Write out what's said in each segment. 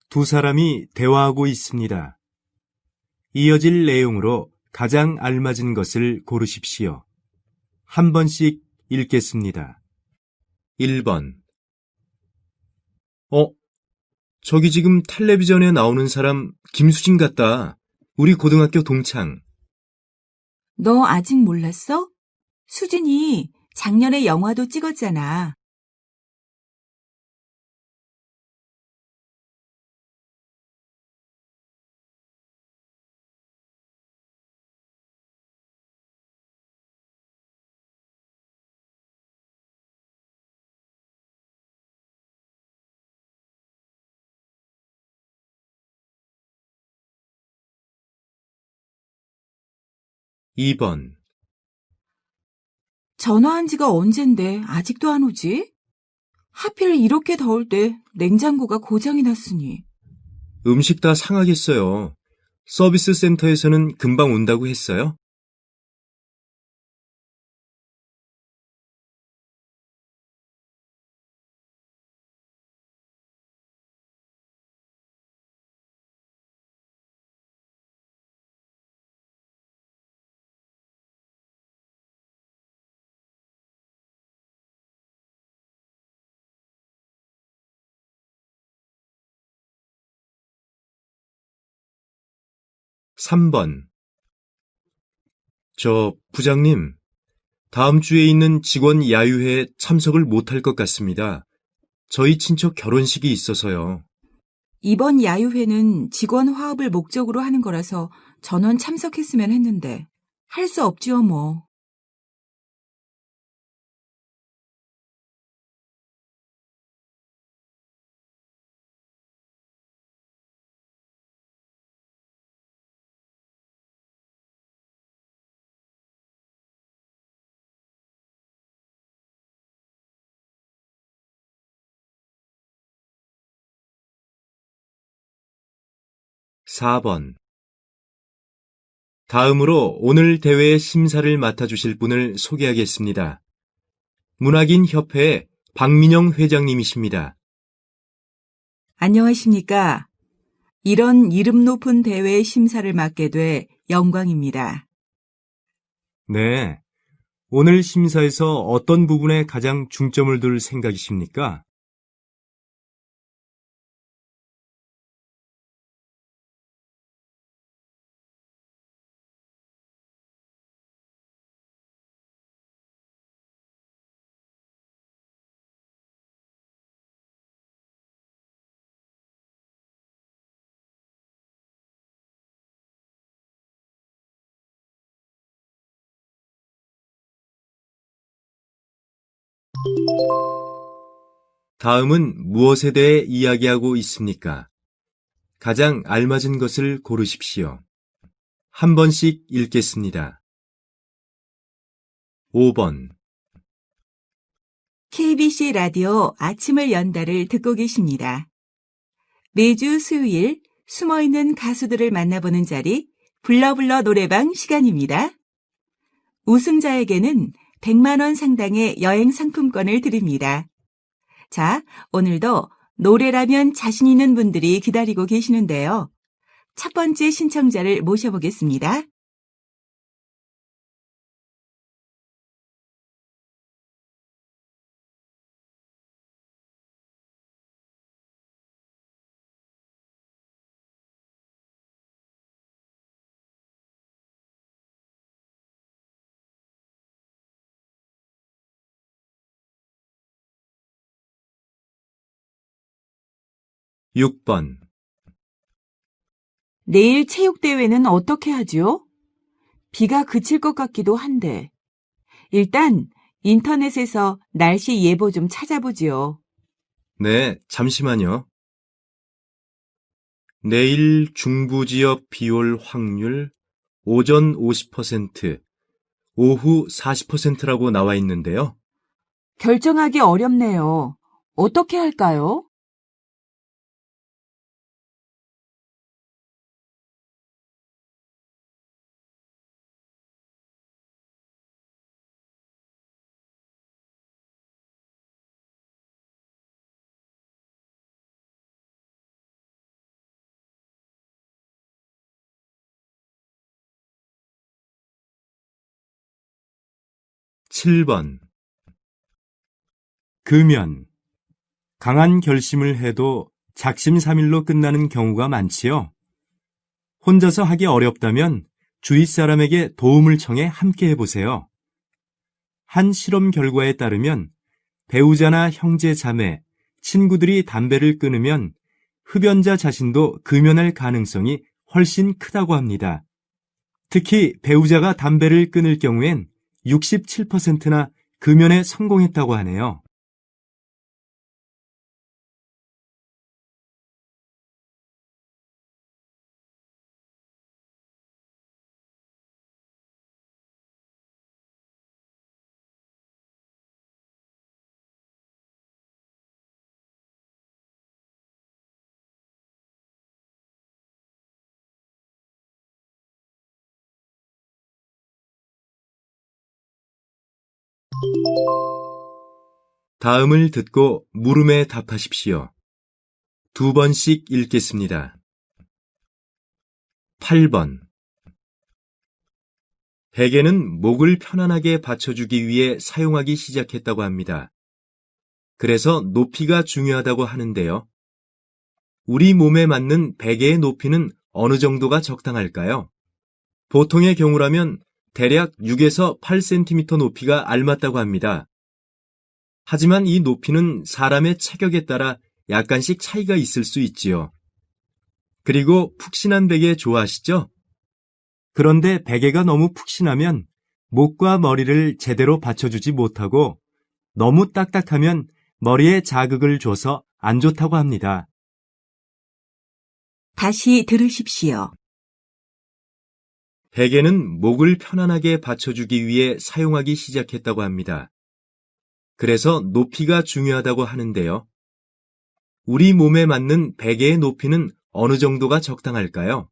두 사람이 대화하고 있습니다. 이어질 내용으로 가장 알맞은 것을 고르십시오. 한 번씩 읽겠습니다. 1번. 저기 지금 텔레비전에 나오는 사람 김수진 같다. 우리 고등학교 동창. 너 아직 몰랐어? 수진이 작년에 영화도 찍었잖아. 2번. 전화한 지가 언젠데 아직도 안 오지? 하필 이렇게 더울 때 냉장고가 고장이 났으니. 음식 다 상하겠어요. 서비스 센터에서는 금방 온다고 했어요? 3번. 부장님, 다음 주에 있는 직원 야유회에 참석을 못할 것 같습니다. 저희 친척 결혼식이 있어서요. 이번 야유회는 직원 화합을 목적으로 하는 거라서 전원 참석했으면 했는데 할 수 없지요 뭐. 4번. 다음으로 오늘 대회의 심사를 맡아주실 분을 소개하겠습니다. 문학인 협회 박민영 회장님이십니다. 안녕하십니까. 이런 이름 높은 대회 심사를 맡게 돼 영광입니다. 네. 오늘 심사에서 어떤 부분에 가장 중점을 둘 생각이십니까? '다음은 무엇에 대해 이야기하고 있습니까? 가장 알맞은 것을 고르십시오. 한 번씩 읽겠습니다. 5번. KBC 라디오 아침을 연다를 듣고 계십니다. 매주 수요일 숨어있는 가수들을 만나보는 자리 불러불러 노래방 시간입니다. 우승자에게는 100만 원 상당의 여행 상품권을 드립니다. 자, 오늘도 노래라면 자신 있는 분들이 기다리고 계시는데요. 첫 번째 신청자를 모셔보겠습니다. 6번. 내일 체육대회는 어떻게 하죠? 비가 그칠 것 같기도 한데. 일단 인터넷에서 날씨 예보 좀 찾아보지요. 네, 잠시만요. 내일 중부 지역 비 올 확률 오전 50%, 오후 40%라고 나와 있는데요. 결정하기 어렵네요. 어떻게 할까요? 7번. 금연. 강한 결심을 해도 작심삼일로 끝나는 경우가 많지요. 혼자서 하기 어렵다면 주위 사람에게 도움을 청해 함께 해보세요. 한 실험 결과에 따르면 배우자나 형제, 자매, 친구들이 담배를 끊으면 흡연자 자신도 금연할 가능성이 훨씬 크다고 합니다. 특히 배우자가 담배를 끊을 경우엔 67%나 금연에 성공했다고 하네요. 다음을 듣고 물음에 답하십시오. 2번씩 읽겠습니다. 8번. 베개는 목을 편안하게 받쳐주기 위해 사용하기 시작했다고 합니다. 그래서 높이가 중요하다고 하는데요. 우리 몸에 맞는 베개의 높이는 어느 정도가 적당할까요? 보통의 경우라면 대략 6에서 8cm 높이가 알맞다고 합니다. 하지만 이 높이는 사람의 체격에 따라 약간씩 차이가 있을 수 있지요. 그리고 푹신한 베개 좋아하시죠? 그런데 베개가 너무 푹신하면 목과 머리를 제대로 받쳐주지 못하고 너무 딱딱하면 머리에 자극을 줘서 안 좋다고 합니다. 다시 들으십시오. 베개는 목을 편안하게 받쳐주기 위해 사용하기 시작했다고 합니다. 그래서 높이가 중요하다고 하는데요. 우리 몸에 맞는 베개의 높이는 어느 정도가 적당할까요?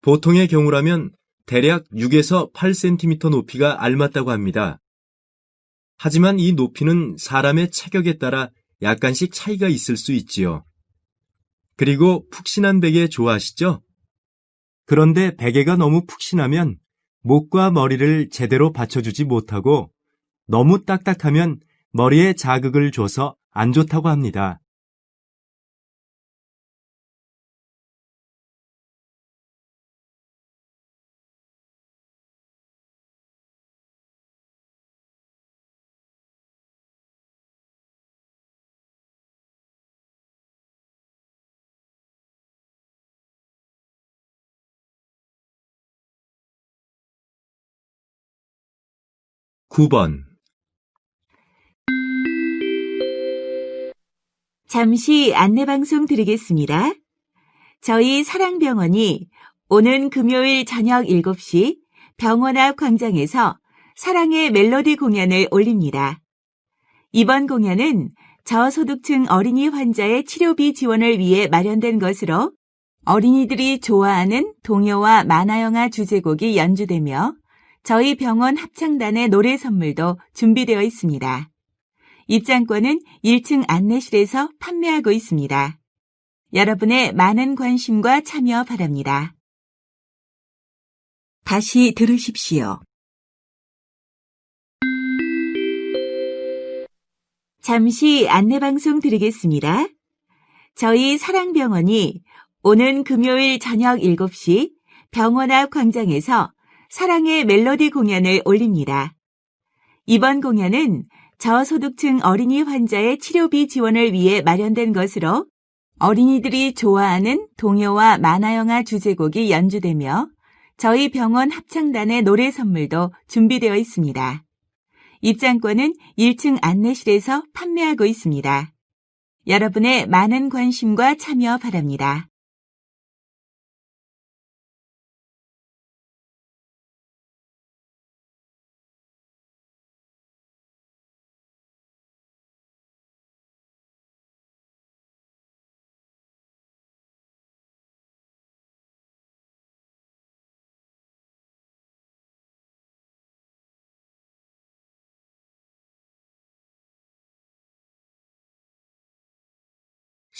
보통의 경우라면 대략 6에서 8cm 높이가 알맞다고 합니다. 하지만 이 높이는 사람의 체격에 따라 약간씩 차이가 있을 수 있지요. 그리고 푹신한 베개 좋아하시죠? 그런데 베개가 너무 푹신하면 목과 머리를 제대로 받쳐주지 못하고 너무 딱딱하면 머리에 자극을 줘서 안 좋다고 합니다. 구 번. 잠시 안내방송 드리겠습니다. 저희 사랑병원이 오는 금요일 저녁 7시 병원 앞 광장에서 사랑의 멜로디 공연을 올립니다. 이번 공연은 저소득층 어린이 환자의 치료비 지원을 위해 마련된 것으로 어린이들이 좋아하는 동요와 만화영화 주제곡이 연주되며 저희 병원 합창단의 노래 선물도 준비되어 있습니다. 입장권은 1층 안내실에서 판매하고 있습니다. 여러분의 많은 관심과 참여 바랍니다. 다시 들으십시오. 잠시 안내방송 드리겠습니다. 저희 사랑병원이 오는 금요일 저녁 7시 병원 앞 광장에서 사랑의 멜로디 공연을 올립니다. 이번 공연은 저소득층 어린이 환자의 치료비 지원을 위해 마련된 것으로 어린이들이 좋아하는 동요와 만화영화 주제곡이 연주되며 저희 병원 합창단의 노래 선물도 준비되어 있습니다. 입장권은 1층 안내실에서 판매하고 있습니다. 여러분의 많은 관심과 참여 바랍니다.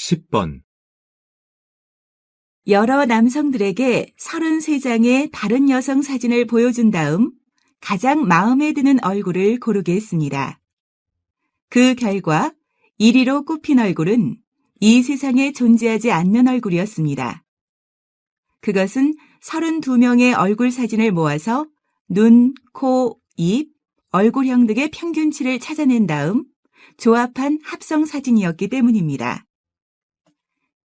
십 번. 여러 남성들에게 33장의 다른 여성 사진을 보여준 다음 가장 마음에 드는 얼굴을 고르게 했습니다. 그 결과 1위로 꼽힌 얼굴은 이 세상에 존재하지 않는 얼굴이었습니다. 그것은 32명의 얼굴 사진을 모아서 눈, 코, 입, 얼굴형 등의 평균치를 찾아낸 다음 조합한 합성 사진이었기 때문입니다.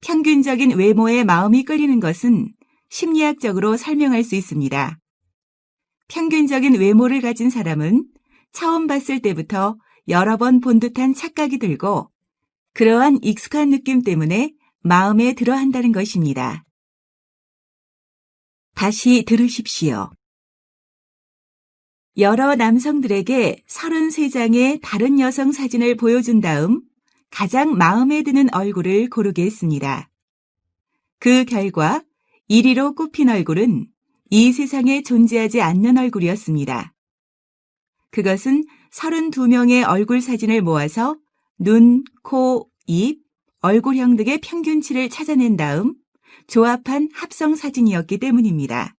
평균적인 외모에 마음이 끌리는 것은 심리학적으로 설명할 수 있습니다. 평균적인 외모를 가진 사람은 처음 봤을 때부터 여러 번 본 듯한 착각이 들고 그러한 익숙한 느낌 때문에 마음에 들어 한다는 것입니다. 다시 들으십시오. 여러 남성들에게 33장의 다른 여성 사진을 보여준 다음 가장 마음에 드는 얼굴을 고르게 했습니다. 그 결과 1위로 꼽힌 얼굴은 이 세상에 존재하지 않는 얼굴이었습니다. 그것은 32명의 얼굴 사진을 모아서 눈, 코, 입, 얼굴형 등의 평균치를 찾아낸 다음 조합한 합성 사진이었기 때문입니다.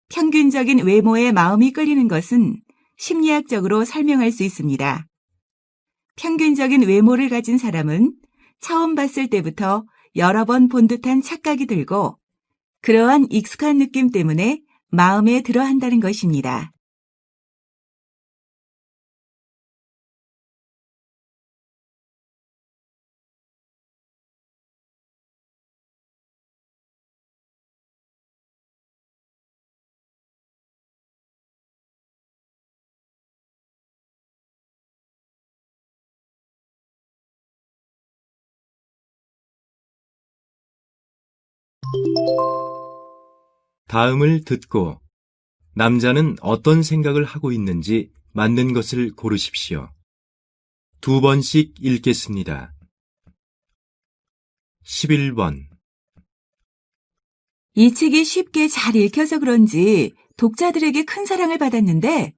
평균적인 외모에 마음이 끌리는 것은 심리학적으로 설명할 수 있습니다. 평균적인 외모를 가진 사람은 처음 봤을 때부터 여러 번 본 듯한 착각이 들고 그러한 익숙한 느낌 때문에 마음에 들어 한다는 것입니다. 다음을 듣고 남자는 어떤 생각을 하고 있는지 맞는 것을 고르십시오. 2번씩 읽겠습니다. 11번. 이 책이 쉽게 잘 읽혀서 그런지 독자들에게 큰 사랑을 받았는데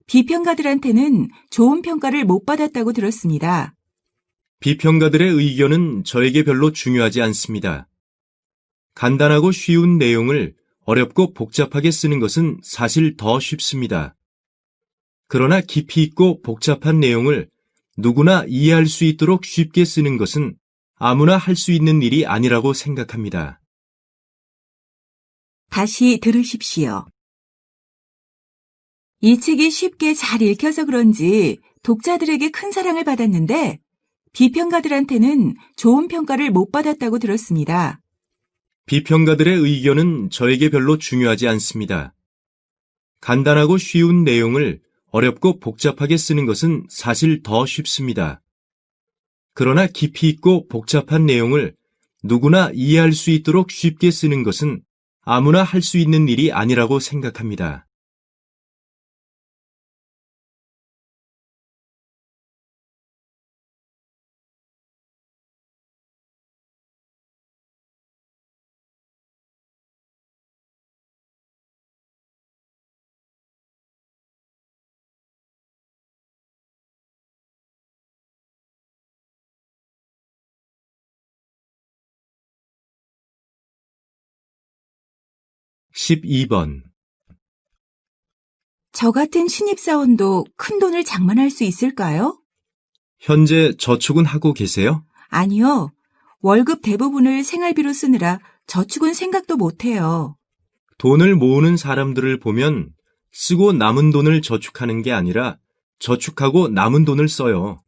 비평가들한테는 좋은 평가를 못 받았다고 들었습니다. 비평가들의 의견은 저에게 별로 중요하지 않습니다. 간단하고 쉬운 내용을 어렵고 복잡하게 쓰는 것은 사실 더 쉽습니다. 그러나 깊이 있고 복잡한 내용을 누구나 이해할 수 있도록 쉽게 쓰는 것은 아무나 할 수 있는 일이 아니라고 생각합니다. 다시 들으십시오. 이 책이 쉽게 잘 읽혀서 그런지 독자들에게 큰 사랑을 받았는데 비평가들한테는 좋은 평가를 못 받았다고 들었습니다. 비평가들의 의견은 저에게 별로 중요하지 않습니다. 간단하고 쉬운 내용을 어렵고 복잡하게 쓰는 것은 사실 더 쉽습니다. 그러나 깊이 있고 복잡한 내용을 누구나 이해할 수 있도록 쉽게 쓰는 것은 아무나 할 수 있는 일이 아니라고 생각합니다. (12번) 저 같은 신입사원도 큰 돈을 장만할 수 있을까요? 현재 저축은 하고 계세요? 아니요. 월급 대부분을 생활비로 쓰느라 저축은 생각도 못해요. 돈을 모으는 사람들을 보면 쓰고 남은 돈을 저축하는 게 아니라 저축하고 남은 돈을 써요.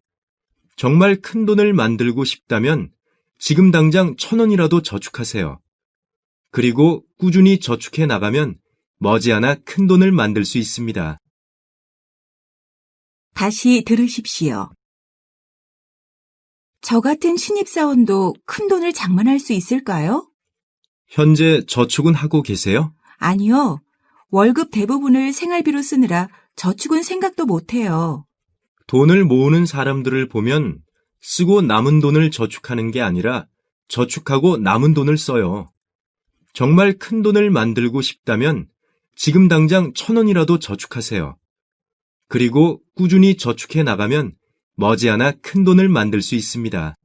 정말 큰 돈을 만들고 싶다면 지금 당장 1,000원이라도 저축하세요. 그리고 꾸준히 저축해 나가면 머지않아 큰 돈을 만들 수 있습니다. 다시 들으십시오. 저 같은 신입사원도 큰 돈을 장만할 수 있을까요? 현재 저축은 하고 계세요? 아니요. 월급 대부분을 생활비로 쓰느라 저축은 생각도 못해요. 돈을 모으는 사람들을 보면 쓰고 남은 돈을 저축하는 게 아니라 저축하고 남은 돈을 써요. 정말 큰 돈을 만들고 싶다면 지금 당장 1,000원이라도 저축하세요. 그리고 꾸준히 저축해 나가면 머지않아 큰 돈을 만들 수 있습니다.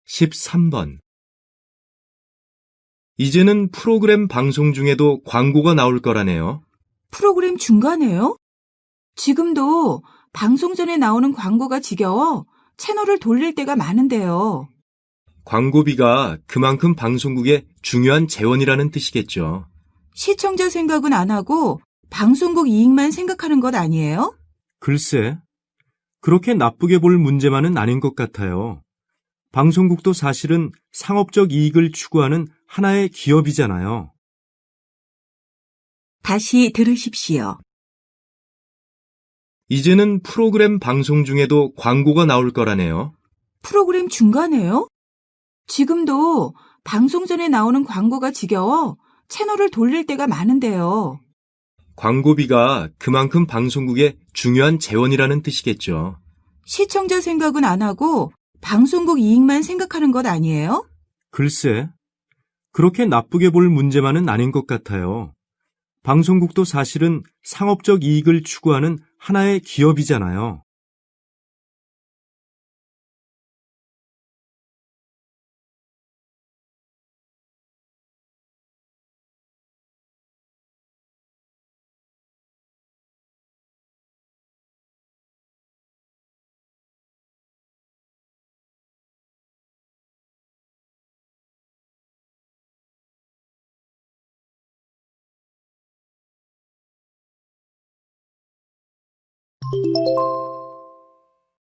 13번. 이제는 프로그램 방송 중에도 광고가 나올 거라네요. 프로그램 중간에요? 지금도 방송 전에 나오는 광고가 지겨워 채널을 돌릴 때가 많은데요. 광고비가 그만큼 방송국의 중요한 재원이라는 뜻이겠죠. 시청자 생각은 안 하고 방송국 이익만 생각하는 것 아니에요? 글쎄, 그렇게 나쁘게 볼 문제만은 아닌 것 같아요. 방송국도 사실은 상업적 이익을 추구하는 하나의 기업이잖아요. 다시 들으십시오. 이제는 프로그램 방송 중에도 광고가 나올 거라네요. 프로그램 중간에요? 지금도 방송 전에 나오는 광고가 지겨워 채널을 돌릴 때가 많은데요. 광고비가 그만큼 방송국의 중요한 재원이라는 뜻이겠죠. 시청자 생각은 안 하고 방송국 이익만 생각하는 것 아니에요? 글쎄, 그렇게 나쁘게 볼 문제만은 아닌 것 같아요. 방송국도 사실은 상업적 이익을 추구하는 하나의 기업이잖아요.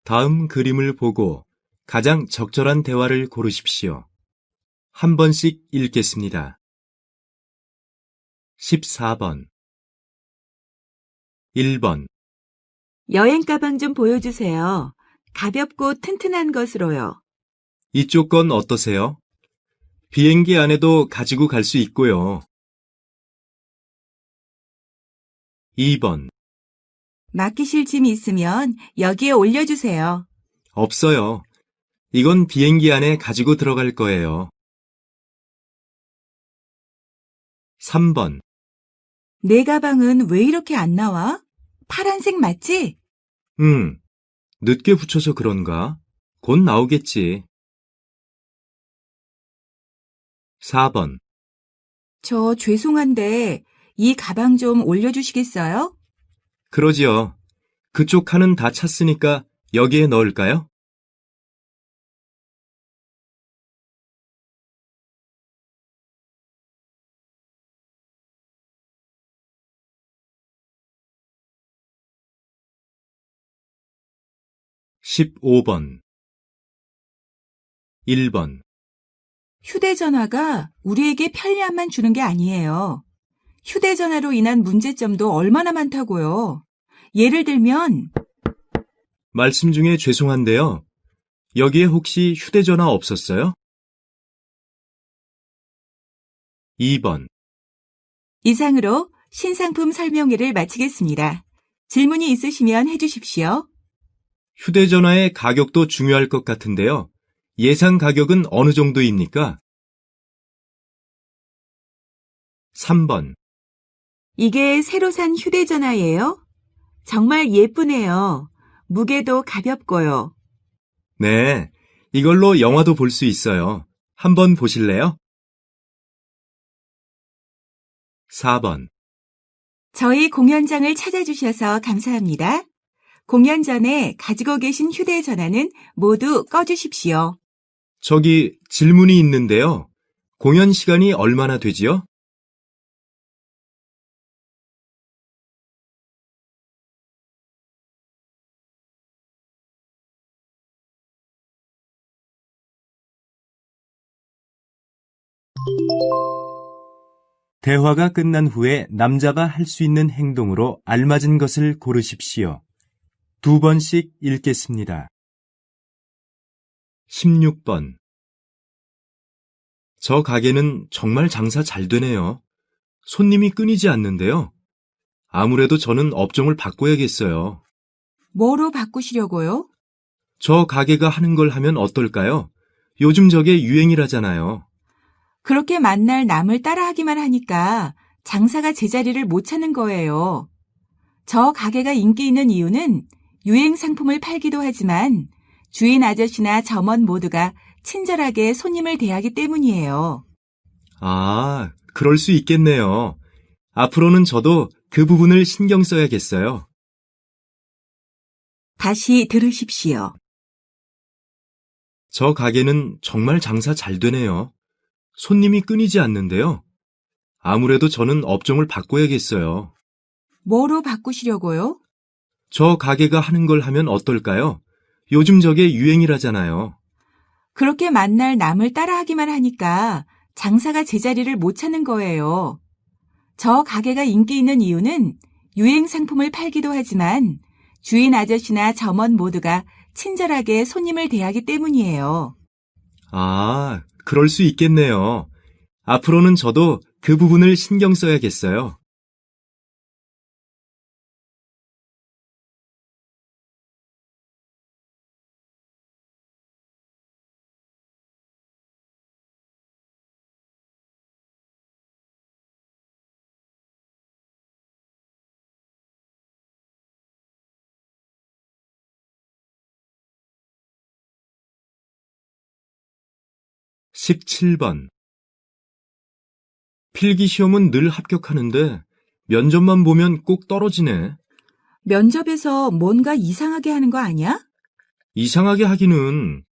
다음 그림을 보고 가장 적절한 대화를 고르십시오. 한 번씩 읽겠습니다. 14번 1번 여행 가방 좀 보여주세요. 가볍고 튼튼한 것으로요. 이쪽 건 어떠세요? 비행기 안에도 가지고 갈 수 있고요. 2번 맡기실 짐 있으면 여기에 올려주세요. 없어요. 이건 비행기 안에 가지고 들어갈 거예요. 3번 내 가방은 왜 이렇게 안 나와? 파란색 맞지? 늦게 붙여서 그런가? 곧 나오겠지. 4번 저 죄송한데 이 가방 좀 올려주시겠어요? 그러지요. 그쪽 칸은 다 찼으니까 여기에 넣을까요? 15번 1번 휴대전화가 우리에게 편리함만 주는 게 아니에요. 휴대전화로 인한 문제점도 얼마나 많다고요. 예를 들면 말씀 중에 죄송한데요. 여기에 혹시 휴대전화 없었어요? 2번 이상으로 신상품 설명회를 마치겠습니다. 질문이 있으시면 해주십시오. 휴대전화의 가격도 중요할 것 같은데요. 예상 가격은 어느 정도입니까? 3번 이게 새로 산 휴대전화예요? 정말 예쁘네요. 무게도 가볍고요. 네, 이걸로 영화도 볼 수 있어요. 한번 보실래요? 4번 저희 공연장을 찾아주셔서 감사합니다. 공연 전에 가지고 계신 휴대전화는 모두 꺼주십시오. 저기 질문이 있는데요. 공연 시간이 얼마나 되지요? 대화가 끝난 후에 남자가 할 수 있는 행동으로 알맞은 것을 고르십시오. 2번씩 읽겠습니다. 16번 저 가게는 정말 장사 잘 되네요. 손님이 끊이지 않는데요. 아무래도 저는 업종을 바꿔야겠어요. 뭐로 바꾸시려고요? 저 가게가 하는 걸 하면 어떨까요? 요즘 저게 유행이라잖아요. 그렇게 만날 남을 따라하기만 하니까 장사가 제자리를 못 찾는 거예요. 저 가게가 인기 있는 이유는 유행 상품을 팔기도 하지만 주인 아저씨나 점원 모두가 친절하게 손님을 대하기 때문이에요. 아, 그럴 수 있겠네요. 앞으로는 저도 그 부분을 신경 써야겠어요. 다시 들으십시오. 저 가게는 정말 장사 잘 되네요. 손님이 끊이지 않는데요. 아무래도 저는 업종을 바꿔야겠어요. 뭐로 바꾸시려고요? 저 가게가 하는 걸 하면 어떨까요? 요즘 저게 유행이라잖아요. 그렇게 만날 남을 따라하기만 하니까 장사가 제자리를 못 찾는 거예요. 저 가게가 인기 있는 이유는 유행 상품을 팔기도 하지만 주인 아저씨나 점원 모두가 친절하게 손님을 대하기 때문이에요. 아, 그럴 수 있겠네요. 앞으로는 저도 그 부분을 신경 써야겠어요. (17번) 필기시험은 늘 합격하는데 면접만 보면 꼭 떨어지네. 면접에서 뭔가 이상하게 하는 거 아니야? 이상하게 하기는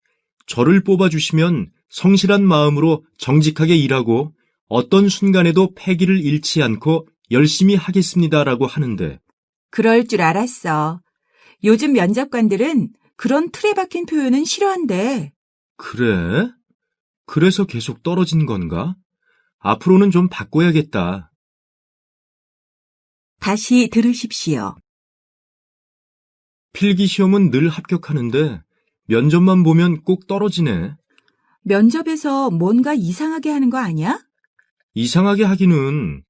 저를 뽑아주시면 성실한 마음으로 정직하게 일하고 어떤 순간에도 패기를 잃지 않고 열심히 하겠습니다라고 하는데 그럴 줄 알았어. 요즘 면접관들은 그런 틀에 박힌 표현은 싫어한대. 그래? 그래서 계속 떨어진 건가? 앞으로는 좀 바꿔야겠다. 다시 들으십시오. 필기시험은 늘 합격하는데 면접만 보면 꼭 떨어지네. 면접에서 뭔가 이상하게 하는 거 아니야? 이상하게 하기는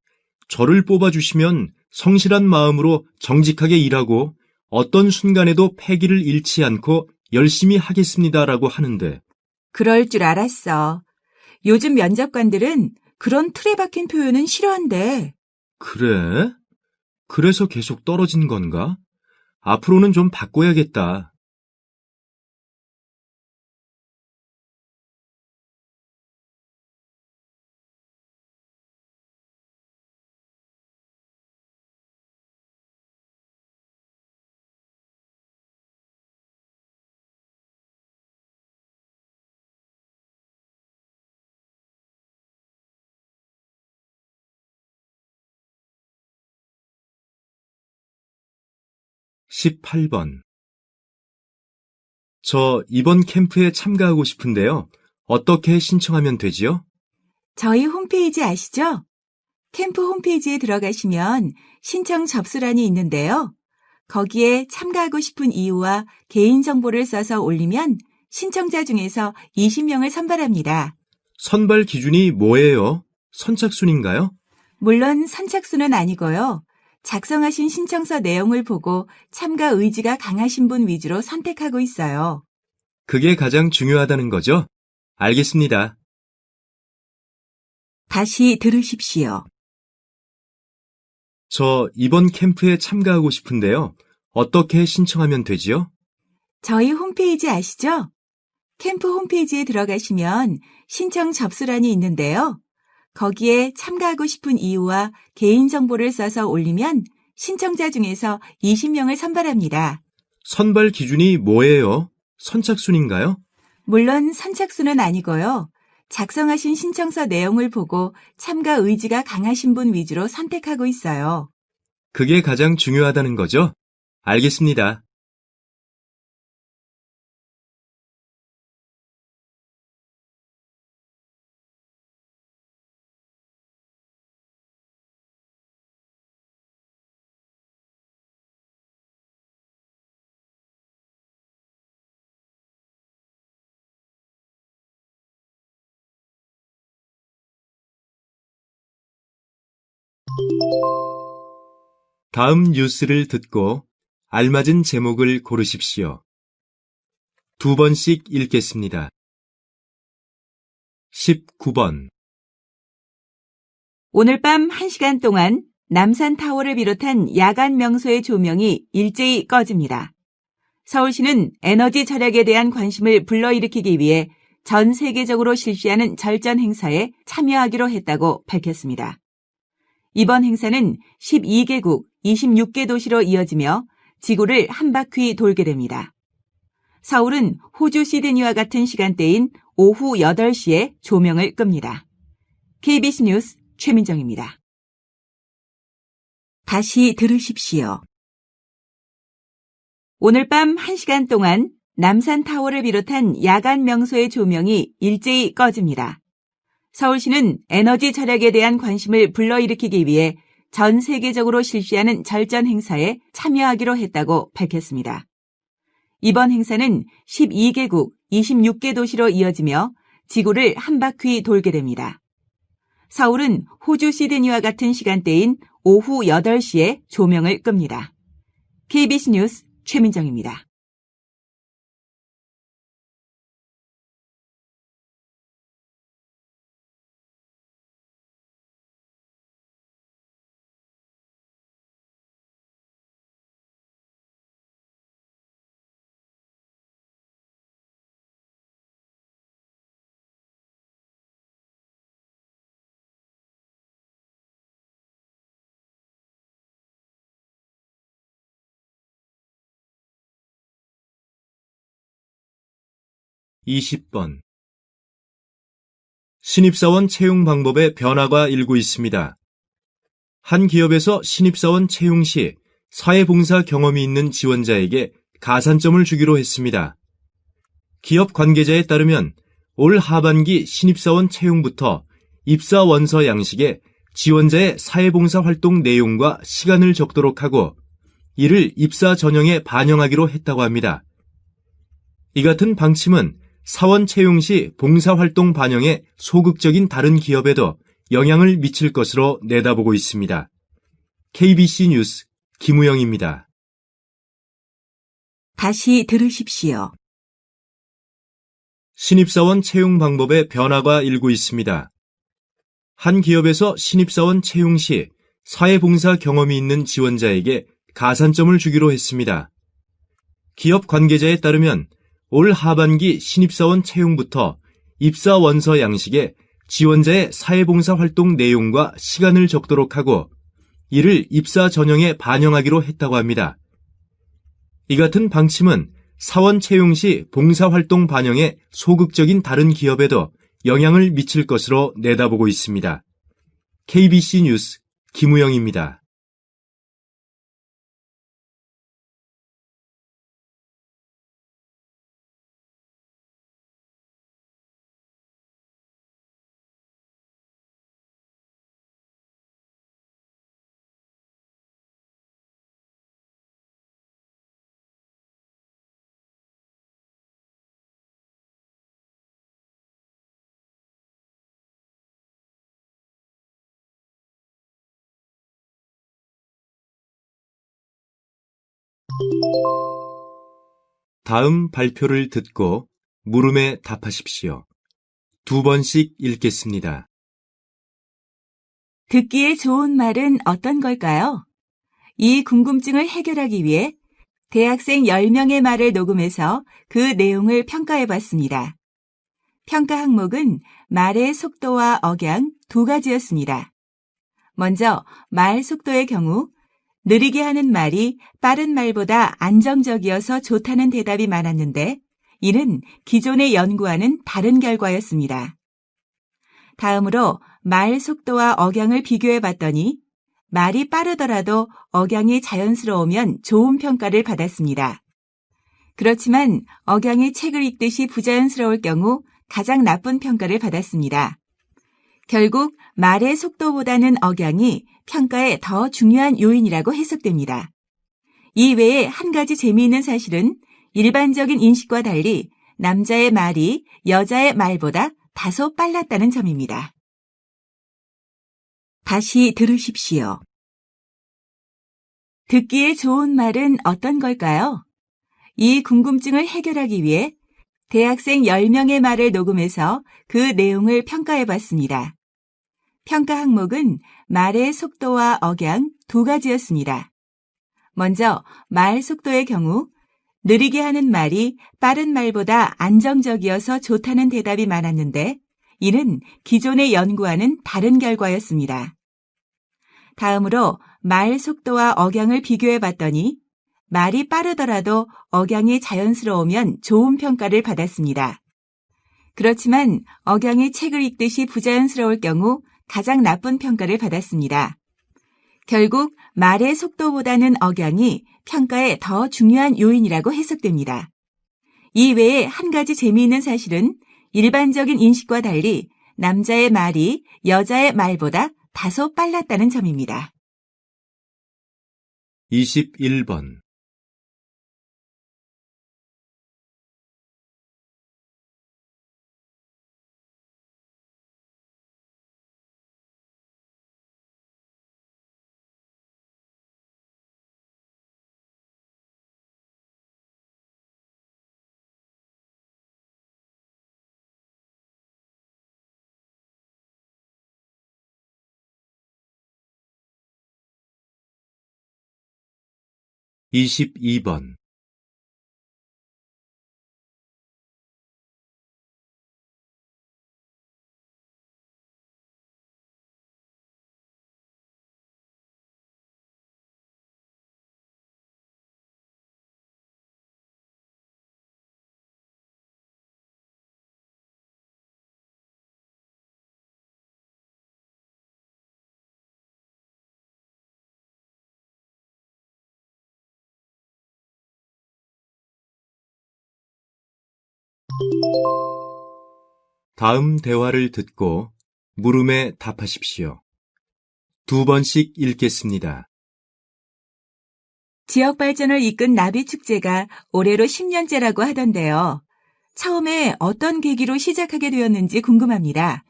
저를 뽑아주시면 성실한 마음으로 정직하게 일하고 어떤 순간에도 패기를 잃지 않고 열심히 하겠습니다라고 하는데 그럴 줄 알았어. 요즘 면접관들은 그런 틀에 박힌 표현은 싫어한대. 그래? 그래서 계속 떨어진 건가? 앞으로는 좀 바꿔야겠다. (18번) 저 이번 캠프에 참가하고 싶은데요. 어떻게 신청하면 되지요? 저희 홈페이지 아시죠? 캠프 홈페이지에 들어가시면 신청 접수란이 있는데요. 거기에 참가하고 싶은 이유와 개인정보를 써서 올리면 신청자 중에서 20명을 선발합니다. 선발 기준이 뭐예요? 선착순인가요? 물론 선착순은 아니고요. 작성하신 신청서 내용을 보고 참가 의지가 강하신 분 위주로 선택하고 있어요. 그게 가장 중요하다는 거죠? 알겠습니다. 다시 들으십시오. 저 이번 캠프에 참가하고 싶은데요. 어떻게 신청하면 되지요? 저희 홈페이지 아시죠? 캠프 홈페이지에 들어가시면 신청 접수란이 있는데요. 거기에 참가하고 싶은 이유와 개인정보를 써서 올리면 신청자 중에서 20명을 선발합니다. 선발 기준이 뭐예요? 선착순인가요? 물론 선착순은 아니고요. 작성하신 신청서 내용을 보고 참가 의지가 강하신 분 위주로 선택하고 있어요. 그게 가장 중요하다는 거죠? 알겠습니다. 다음 뉴스를 듣고 알맞은 제목을 고르십시오. 2번씩 읽겠습니다. 19번. 오늘 밤 1시간 동안 남산타워를 비롯한 야간 명소의 조명이 일제히 꺼집니다. 서울시는 에너지 절약에 대한 관심을 불러일으키기 위해 전 세계적으로 실시하는 절전 행사에 참여하기로 했다고 밝혔습니다. 이번 행사는 12개국 26개 도시로 이어지며 지구를 한 바퀴 돌게 됩니다. 서울은 호주 시드니와 같은 시간대인 오후 8시에 조명을 끕니다. KBC 뉴스 최민정입니다. 다시 들으십시오. 오늘 밤 1시간 동안 남산타워를 비롯한 야간 명소의 조명이 일제히 꺼집니다. 서울시는 에너지 절약에 대한 관심을 불러일으키기 위해 전 세계적으로 실시하는 절전 행사에 참여하기로 했다고 밝혔습니다. 이번 행사는 12개국 26개 도시로 이어지며 지구를 한 바퀴 돌게 됩니다. 서울은 호주 시드니와 같은 시간대인 오후 8시에 조명을 끕니다. KBC 뉴스 최민정입니다. (20번) 신입사원 채용 방법의 변화가 일고 있습니다. 한 기업에서 신입사원 채용 시 사회봉사 경험이 있는 지원자에게 가산점을 주기로 했습니다. 기업 관계자에 따르면 올 하반기 신입사원 채용부터 입사 원서 양식에 지원자의 사회봉사 활동 내용과 시간을 적도록 하고 이를 입사 전형에 반영하기로 했다고 합니다. 이 같은 방침은 사원 채용 시 봉사활동 반영에 소극적인 다른 기업에도 영향을 미칠 것으로 내다보고 있습니다. KBC 뉴스 김우영입니다. 다시 들으십시오. 신입사원 채용 방법의 변화가 일고 있습니다. 한 기업에서 신입사원 채용 시 사회봉사 경험이 있는 지원자에게 가산점을 주기로 했습니다. 기업 관계자에 따르면 올 하반기 신입사원 채용부터 입사 원서 양식에 지원자의 사회봉사 활동 내용과 시간을 적도록 하고 이를 입사 전형에 반영하기로 했다고 합니다. 이 같은 방침은 사원 채용 시 봉사활동 반영에 소극적인 다른 기업에도 영향을 미칠 것으로 내다보고 있습니다. KBC 뉴스 김우영입니다. 다음 발표를 듣고 물음에 답하십시오. 2번씩 읽겠습니다. 듣기에 좋은 말은 어떤 걸까요? 이 궁금증을 해결하기 위해 대학생 10명의 말을 녹음해서 그 내용을 평가해 봤습니다. 평가 항목은 말의 속도와 억양 두 가지였습니다. 먼저 말 속도의 경우 느리게 하는 말이 빠른 말보다 안정적이어서 좋다는 대답이 많았는데 이는 기존의 연구와는 다른 결과였습니다. 다음으로 말 속도와 억양을 비교해 봤더니 말이 빠르더라도 억양이 자연스러우면 좋은 평가를 받았습니다. 그렇지만 억양이 책을 읽듯이 부자연스러울 경우 가장 나쁜 평가를 받았습니다. 결국 말의 속도보다는 억양이 평가에 더 중요한 요인이라고 해석됩니다. 이 외에 한 가지 재미있는 사실은 일반적인 인식과 달리 남자의 말이 여자의 말보다 다소 빨랐다는 점입니다. 다시 들으십시오. 듣기에 좋은 말은 어떤 걸까요? 이 궁금증을 해결하기 위해 대학생 10명의 말을 녹음해서 그 내용을 평가해 봤습니다. 평가 항목은 말의 속도와 억양 두 가지였습니다. 먼저 말 속도의 경우 느리게 하는 말이 빠른 말보다 안정적이어서 좋다는 대답이 많았는데 이는 기존의 연구와는 다른 결과였습니다. 다음으로 말 속도와 억양을 비교해 봤더니 말이 빠르더라도 억양이 자연스러우면 좋은 평가를 받았습니다. 그렇지만 억양이 책을 읽듯이 부자연스러울 경우 가장 나쁜 평가를 받았습니다. 결국 말의 속도보다는 억양이 평가에 더 중요한 요인이라고 해석됩니다. 이 외에 한 가지 재미있는 사실은 일반적인 인식과 달리 남자의 말이 여자의 말보다 다소 빨랐다는 점입니다. 21번. 이십이 번. 다음 대화를 듣고 물음에 답하십시오. 2번씩 읽겠습니다. 지역 발전을 이끈 나비축제가 올해로 10년째라고 하던데요. 처음에 어떤 계기로 시작하게 되었는지 궁금합니다.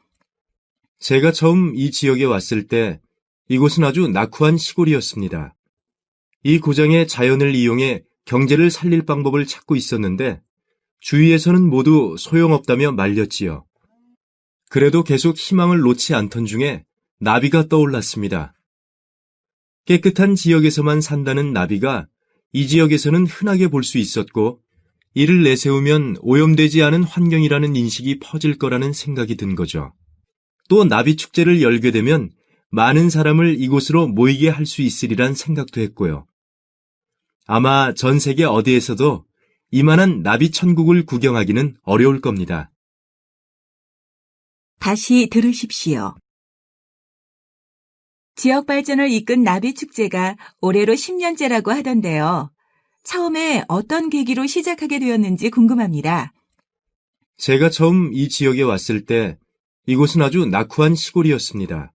제가 처음 이 지역에 왔을 때 이곳은 아주 낙후한 시골이었습니다. 이 고장의 자연을 이용해 경제를 살릴 방법을 찾고 있었는데 주위에서는 모두 소용없다며 말렸지요. 그래도 계속 희망을 놓지 않던 중에 나비가 떠올랐습니다. 깨끗한 지역에서만 산다는 나비가 이 지역에서는 흔하게 볼 수 있었고 이를 내세우면 오염되지 않은 환경이라는 인식이 퍼질 거라는 생각이 든 거죠. 또 나비 축제를 열게 되면 많은 사람을 이곳으로 모이게 할 수 있으리란 생각도 했고요. 아마 전 세계 어디에서도 이만한 나비 천국을 구경하기는 어려울 겁니다. 다시 들으십시오. 지역 발전을 이끈 나비축제가 올해로 10년째라고 하던데요. 처음에 어떤 계기로 시작하게 되었는지 궁금합니다. 제가 처음 이 지역에 왔을 때 이곳은 아주 낙후한 시골이었습니다.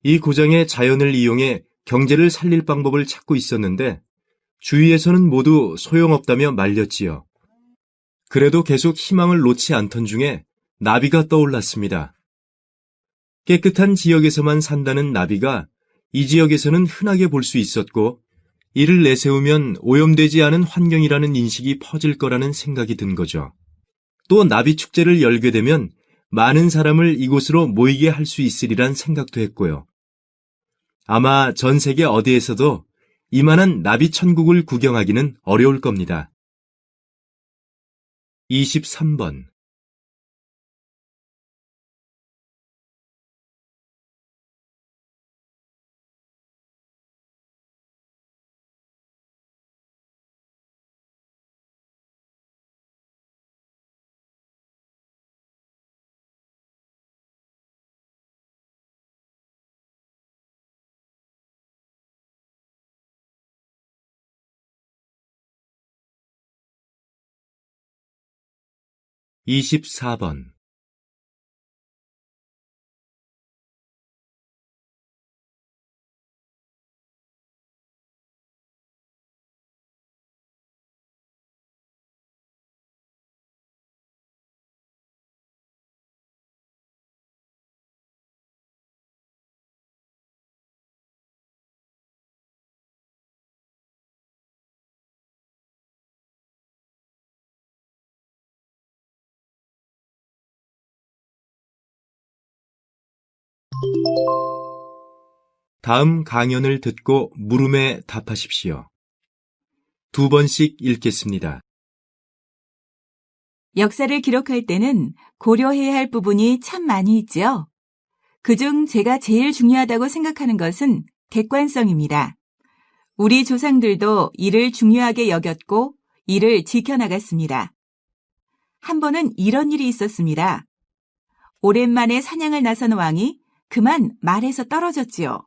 이 고장의 자연을 이용해 경제를 살릴 방법을 찾고 있었는데 주위에서는 모두 소용없다며 말렸지요. 그래도 계속 희망을 놓지 않던 중에 나비가 떠올랐습니다. 깨끗한 지역에서만 산다는 나비가 이 지역에서는 흔하게 볼 수 있었고 이를 내세우면 오염되지 않은 환경이라는 인식이 퍼질 거라는 생각이 든 거죠. 또 나비 축제를 열게 되면 많은 사람을 이곳으로 모이게 할 수 있으리란 생각도 했고요. 아마 전 세계 어디에서도 이만한 나비 천국을 구경하기는 어려울 겁니다. 23번. 이십사 번. 다음 강연을 듣고 물음에 답하십시오. 2번씩 읽겠습니다. 역사를 기록할 때는 고려해야 할 부분이 참 많이 있지요. 그중 제가 제일 중요하다고 생각하는 것은 객관성입니다. 우리 조상들도 이를 중요하게 여겼고 이를 지켜나갔습니다. 한 번은 이런 일이 있었습니다. 오랜만에 사냥을 나선 왕이 그만 말에서 떨어졌지요.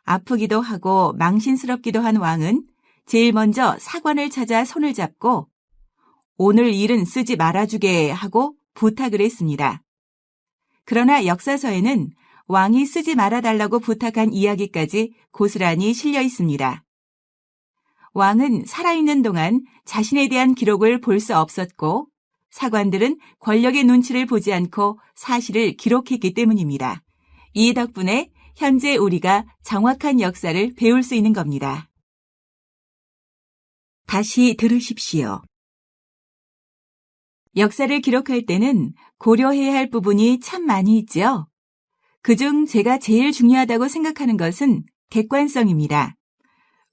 아프기도 하고 망신스럽기도 한 왕은 제일 먼저 사관을 찾아 손을 잡고 오늘 일은 쓰지 말아주게 하고 부탁을 했습니다. 그러나 역사서에는 왕이 쓰지 말아달라고 부탁한 이야기까지 고스란히 실려 있습니다. 왕은 살아있는 동안 자신에 대한 기록을 볼 수 없었고 사관들은 권력의 눈치를 보지 않고 사실을 기록했기 때문입니다. 이 덕분에 현재 우리가 정확한 역사를 배울 수 있는 겁니다. 다시 들으십시오. 역사를 기록할 때는 고려해야 할 부분이 참 많이 있지요. 그중 제가 제일 중요하다고 생각하는 것은 객관성입니다.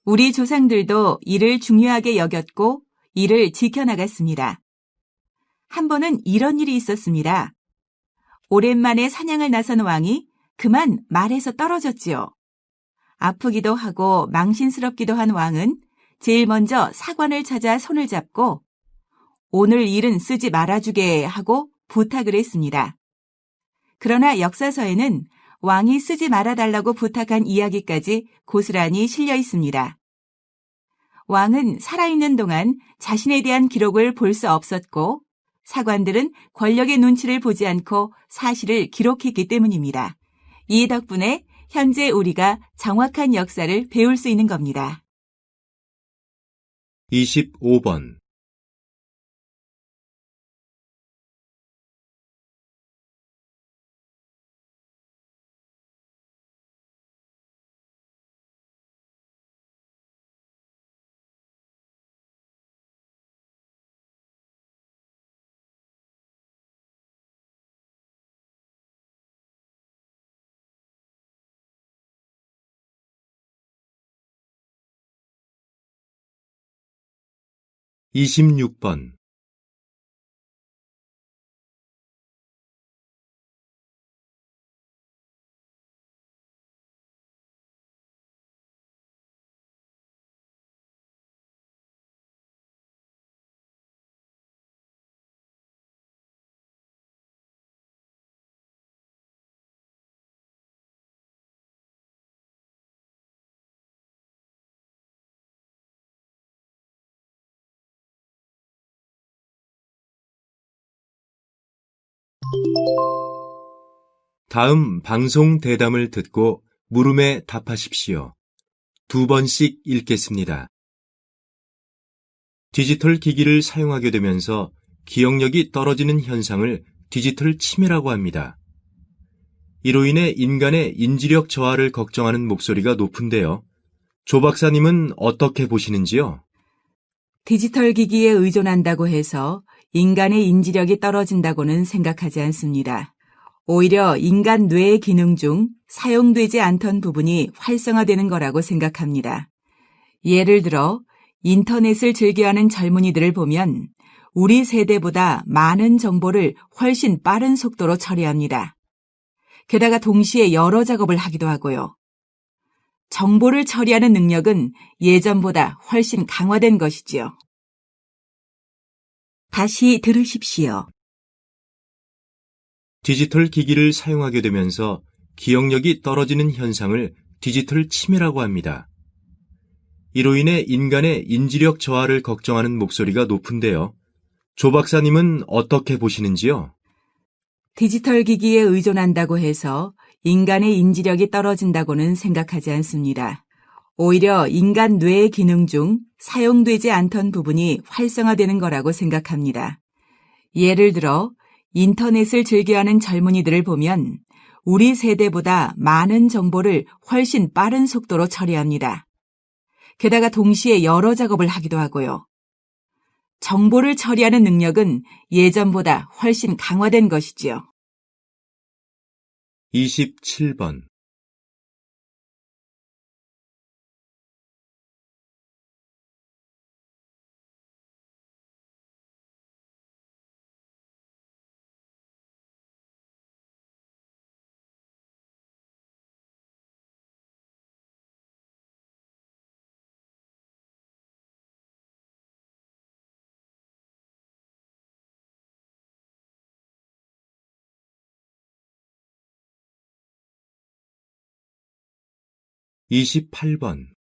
우리 조상들도 이를 중요하게 여겼고 이를 지켜나갔습니다. 한 번은 이런 일이 있었습니다. 오랜만에 사냥을 나선 왕이 그만 말에서 떨어졌지요. 아프기도 하고 망신스럽기도 한 왕은 제일 먼저 사관을 찾아 손을 잡고 오늘 일은 쓰지 말아주게 하고 부탁을 했습니다. 그러나 역사서에는 왕이 쓰지 말아달라고 부탁한 이야기까지 고스란히 실려 있습니다. 왕은 살아있는 동안 자신에 대한 기록을 볼 수 없었고 사관들은 권력의 눈치를 보지 않고 사실을 기록했기 때문입니다. 이 덕분에 현재 우리가 정확한 역사를 배울 수 있는 겁니다. 25번. 이십육 번. 다음 방송 대담을 듣고 물음에 답하십시오. 2번씩 읽겠습니다. 디지털 기기를 사용하게 되면서 기억력이 떨어지는 현상을 디지털 치매라고 합니다. 이로 인해 인간의 인지력 저하를 걱정하는 목소리가 높은데요. 조 박사님은 어떻게 보시는지요? 디지털 기기에 의존한다고 해서 인간의 인지력이 떨어진다고는 생각하지 않습니다. 오히려 인간 뇌의 기능 중 사용되지 않던 부분이 활성화되는 거라고 생각합니다. 예를 들어 인터넷을 즐겨하는 젊은이들을 보면 우리 세대보다 많은 정보를 훨씬 빠른 속도로 처리합니다. 게다가 동시에 여러 작업을 하기도 하고요. 정보를 처리하는 능력은 예전보다 훨씬 강화된 것이지요. 다시 들으십시오. 디지털 기기를 사용하게 되면서 기억력이 떨어지는 현상을 디지털 치매라고 합니다. 이로 인해 인간의 인지력 저하를 걱정하는 목소리가 높은데요. 조 박사님은 어떻게 보시는지요? 디지털 기기에 의존한다고 해서 인간의 인지력이 떨어진다고는 생각하지 않습니다. 오히려 인간 뇌의 기능 중 사용되지 않던 부분이 활성화되는 거라고 생각합니다. 예를 들어 인터넷을 즐겨하는 젊은이들을 보면 우리 세대보다 많은 정보를 훨씬 빠른 속도로 처리합니다. 게다가 동시에 여러 작업을 하기도 하고요. 정보를 처리하는 능력은 예전보다 훨씬 강화된 것이지요. 27번. 28번.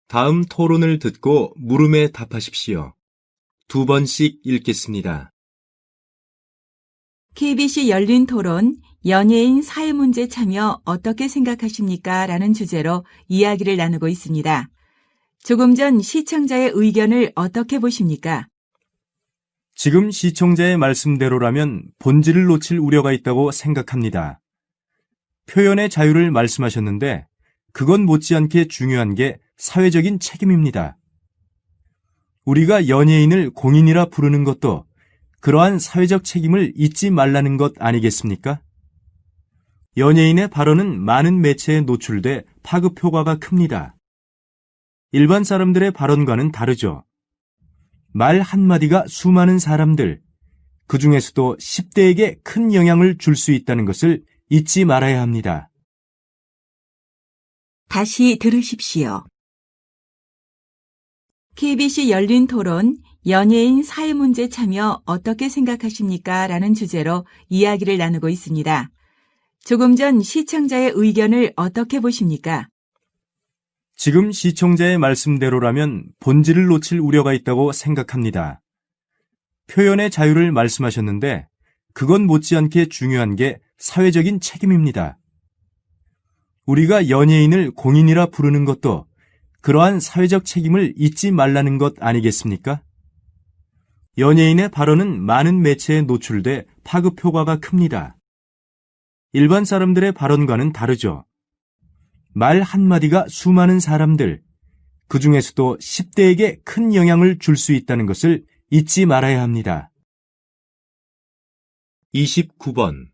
다음 토론을 듣고 물음에 답하십시오. 2번씩 읽겠습니다. KBC 열린 토론, 연예인 사회문제 참여 어떻게 생각하십니까? 라는 주제로 이야기를 나누고 있습니다. 조금 전 시청자의 의견을 어떻게 보십니까? 지금 시청자의 말씀대로라면 본질을 놓칠 우려가 있다고 생각합니다. 표현의 자유를 말씀하셨는데 그건 못지않게 중요한 게 사회적인 책임입니다. 우리가 연예인을 공인이라 부르는 것도 그러한 사회적 책임을 잊지 말라는 것 아니겠습니까? 연예인의 발언은 많은 매체에 노출돼 파급 효과가 큽니다. 일반 사람들의 발언과는 다르죠. 말 한마디가 수많은 사람들, 그 중에서도 10대에게 큰 영향을 줄 수 있다는 것을 잊지 말아야 합니다. 다시 들으십시오. KBC 열린 토론, 연예인 사회문제 참여 어떻게 생각하십니까? 라는 주제로 이야기를 나누고 있습니다. 조금 전 시청자의 의견을 어떻게 보십니까? 지금 시청자의 말씀대로라면 본질을 놓칠 우려가 있다고 생각합니다. 표현의 자유를 말씀하셨는데 그건 못지않게 중요한 게 사회적인 책임입니다. 우리가 연예인을 공인이라 부르는 것도 그러한 사회적 책임을 잊지 말라는 것 아니겠습니까? 연예인의 발언은 많은 매체에 노출돼 파급 효과가 큽니다. 일반 사람들의 발언과는 다르죠. 말 한마디가 수많은 사람들, 그 중에서도 10대에게 큰 영향을 줄 수 있다는 것을 잊지 말아야 합니다. 29번.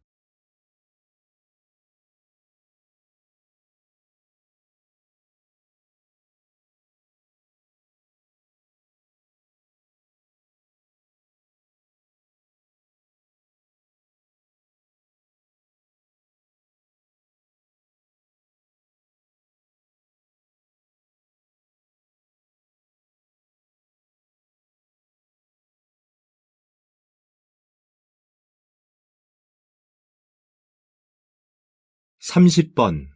(30번)